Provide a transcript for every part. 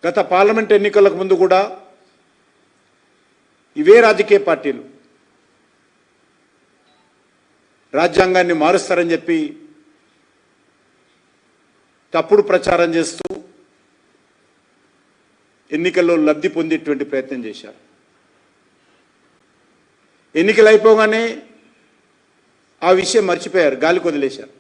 గత పార్లమెంట్ ఎన్నికలకు ముందు కూడా ఇవే రాజకీయ పార్టీలు రాజ్యాంగాన్ని మారుస్తారని చెప్పి తప్పుడు ప్రచారం చేస్తూ ఎన్నికల్లో లబ్ధి పొందేటువంటి ప్రయత్నం చేశారు. ఎన్నికలు అయిపోగానే ఆ విషయం మర్చిపోయారు, గాలికి వదిలేశారు.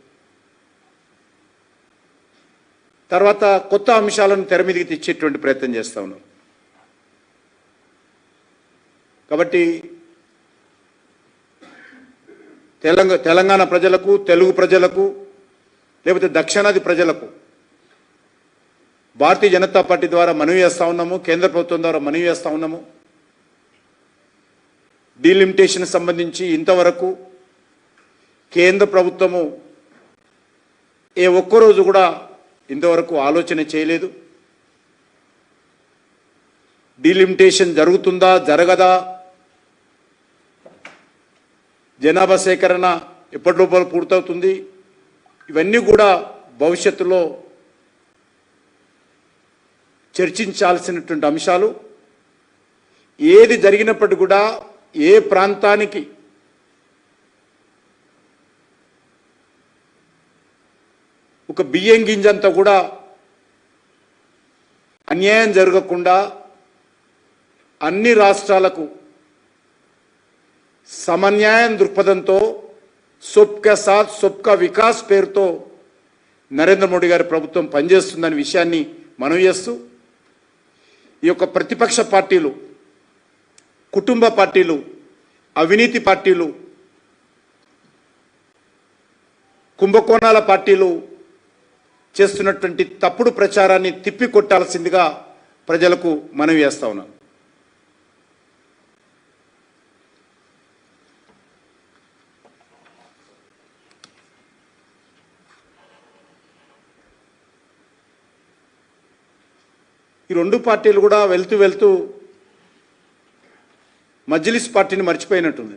తర్వాత కొత్త అంశాలను తెర మీదకి తెచ్చేటువంటి ప్రయత్నం చేస్తూ ఉన్నారు. కాబట్టి తెలంగాణ ప్రజలకు, తెలుగు ప్రజలకు, లేకపోతే దక్షిణాది ప్రజలకు భారతీయ జనతా పార్టీ ద్వారా మనవి చేస్తూ ఉన్నాము, కేంద్ర ప్రభుత్వం ద్వారా మనవి చేస్తూ ఉన్నాము. డీలిమిటేషన్ సంబంధించి ఇంతవరకు కేంద్ర ప్రభుత్వము ఏ ఒక్కరోజు కూడా ఇంతవరకు ఆలోచన చేయలేదు. డీలిమిటేషన్ జరుగుతుందా జరగదా, జనాభా సేకరణ ఎప్పటి లోపల పూర్తవుతుంది, ఇవన్నీ కూడా భవిష్యత్తులో చర్చించాల్సినటువంటి అంశాలు. ఏది జరిగినప్పటికీ కూడా ఏ ప్రాంతానికి ఒక బియ్యం గింజంతా కూడా అన్యాయం జరగకుండా అన్ని రాష్ట్రాలకు సమన్యాయం దృక్పథంతో సబ్కా సాత్ సబ్కా వికాస్ పేరుతో నరేంద్ర మోడీ గారి ప్రభుత్వం పనిచేస్తుందనే విషయాన్ని మనవి చేస్తూ, ఈ యొక్క ప్రతిపక్ష పార్టీలు, కుటుంబ పార్టీలు, అవినీతి పార్టీలు, కుంభకోణాల పార్టీలు చేస్తున్నటువంటి తప్పుడు ప్రచారాన్ని తిప్పికొట్టాల్సిందిగా ప్రజలకు మనవి చేస్తా ఉన్నాం. ఈ రెండు పార్టీలు కూడా వెళ్తూ మజ్లిస్ పార్టీని మర్చిపోయినట్టుంది.